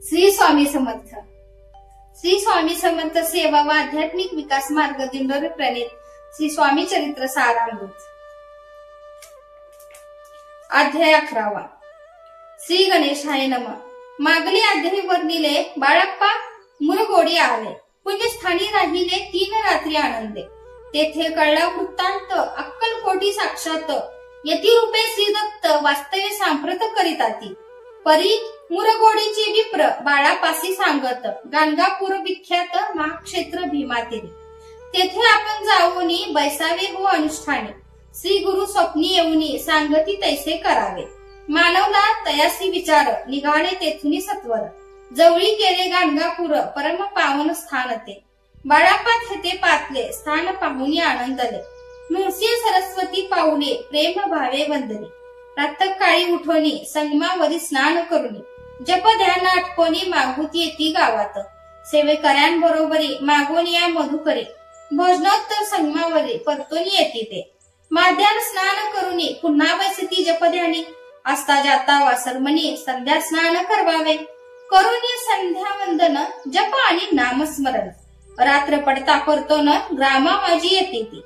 श्री स्वामी समर्थ. श्री स्वामी समर्थ सेवा व आध्यात्मिक विकास मार्ग दिंडोरी प्रणीत श्री स्वामी चरित्र सारामृत. अध्याय 11. श्री गणेशाय नमः. मागली अध्यायी वर्णिले बाळप्पा मुरगोडी आले. पुण्यस्थानी राहिले 3 रात्री आनंदे. तेथे कळला वृत्तांत अक्कलकोटी साक्षात यतिरूपे श्री दत्त वास्तव्य सांप्रत करीताती. परी मुरगोडीची विप्र बाळापासी सांगत गाणगापूर विख्यात महाक्षेत्र भीमातीरी. तेथे आपण जाऊनी बैसावे हो अनुष्ठाने. श्री गुरु स्वप्नी येऊनी सांगती तैसे करावे. मानवला तयासी विचार निघाले तेथुनी सत्वर. जवळी केले गाणगापूर परम पावन स्थान ते. बाळाप्पा तेथे पातले स्थान पाहुनी आनंदले. नृसिंह सरस्वती पाऊले प्रेम भावे वंदने. प्रातःकाळी उठोनी संगमावरी स्नान करुनी जप ध्यान आठवणी मागुती येती गावात. सेवेकऱ्यांबरोबरी मागोनी या मधुकरे. भोजनोत्तर संगमावरी परतोनी येती ते. माध्यान स्नान करुनी पुन्हा बैसती जपध्यानी. असता जाता वासरमणी संध्या स्नान करवावे. करुनी संध्या वंदन जप आणि नामस्मरण. रात्र पडता परतोन ग्रामा माझी येते ती.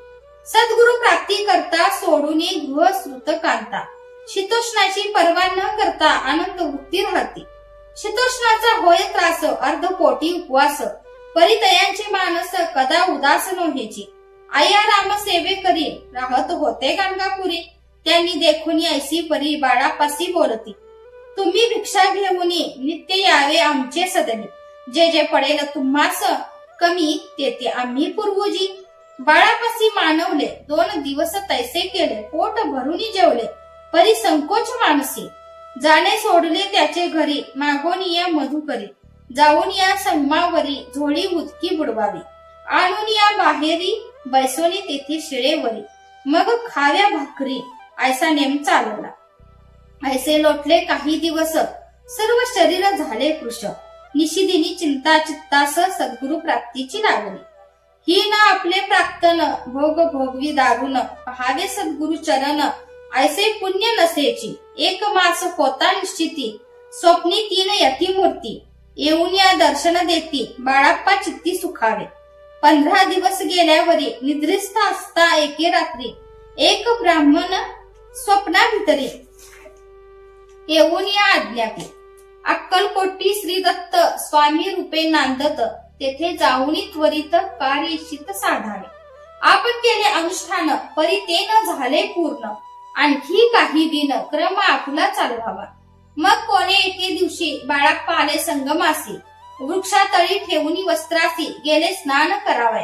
सद्गुरु प्राप्ती करता सोडून गृह श्रुत कांता. शीतोष्णाची पर्वा न करता अनंत वृत्ती राहती. शीतोष्णाचा होय त्रास अर्धपोटी उपवास. परितयांचे मानस कदा उदास नव्हेची. आया राम सेवे करी राहत होते गाणगापुरी. त्यांनी देखुनी ऐसी परी बाळापासी बोलती. तुम्ही भिक्षा घेऊनी नित्य यावे आमचे सदनी. जे जे पडेल तुम्हास कमी ते आम्ही पुरवूजी. बाळापासी मानवले 2 दिवस तैसे केले. पोट भरूनी जेवले परी संकोच मानसी. जाणे सोडले त्याचे घरी मागोनी या मधुकरी. जाऊन या संगमावरी झोळी उदकी बुडवावी. आणून या बाहेरी बैसोनी तेथे शिळेवरी. मग खाव्या भाकरी ऐसा नेम चालवला. ऐसे लोटले काही दिवस सर्व शरीर झाले कृश. निशिदिनी चिंता चित्तास सद्गुरु प्राप्तीची लागली. ही ना आपले प्राक्तन भोग भोगवी दारुण. पहावे सद्गुरु चरण ऐसे पुण्य नसेची. 1 मास होता निश्चिती. स्वप्नी 3 यती मूर्ती. येऊन या दर्शन देती बाळाप्पा चित्ती सुखावे. 15 दिवस गेल्यावरी निद्रिस्त असता एके रात्री एक ब्राह्मण स्वप्नाभितरी येऊन या आज्ञापी. अक्कलकोटी श्री दत्त स्वामी रूपे नांदत. तेथे जाऊनी त्वरित कार्यशित साधावे. आपण केले अनुष्ठान परी ते न झाले पूर्ण. आणखी काही दिन क्रम आपला चालवावा. मग कोणे एके दिवशी बाळाप्पा आले संगमासी. वृक्षातळी ठेवूनी वस्त्रासी गेले स्नान करावे.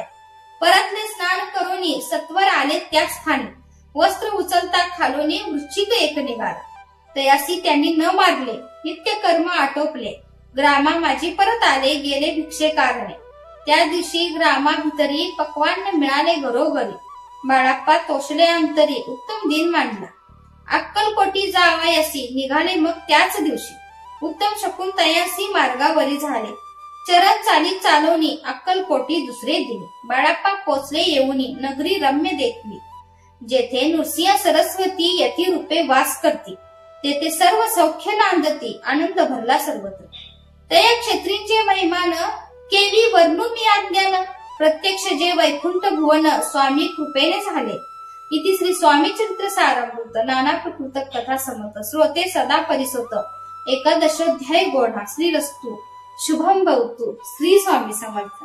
परतले स्नान करूनी सत्वर आले त्या स्थानी. वस्त्र उचलता खालोनी वृश्चिक एक निघाला. तयासी त्यांनी न मारले नित्य कर्म आटोपले. ग्रामा माझी परत आले गेले भिक्षे कारणे. त्या दिवशी ग्रामाभितरी पक्वान्न मिळाले घरोघरी. बाळाप्पा तोषले अंतरी उत्तम दिन मांडला. अक्कलकोटी जावायसी निघाले मग त्याच दिवशी. उत्तम शकून तयासी मार्गावरी झाले. चरण चाली चालवणी अक्कलकोटी दुसरे दिले. बाळाप्पा पोचले येऊनी नगरी रम्य देखली. जेथे नृसिंह सरस्वती यती रूपे वास करती. तेथे सर्व सौख्य नांदती. आनंद भरला सर्वत्र. तया क्षेत्रींचे महिमान केवी वर्णून मी अज्ञान. प्रत्यक्ष जे वैकुंठ भुवन स्वामी कृपेने झाले. इति श्री स्वामी चरित्र सारामृत नाना प्रकृत कथा समत. श्रोते सदा परिसोत. 11 अध्याय गोढा. श्रीरस्तु शुभम भवतु. श्री स्वामी समर्थ.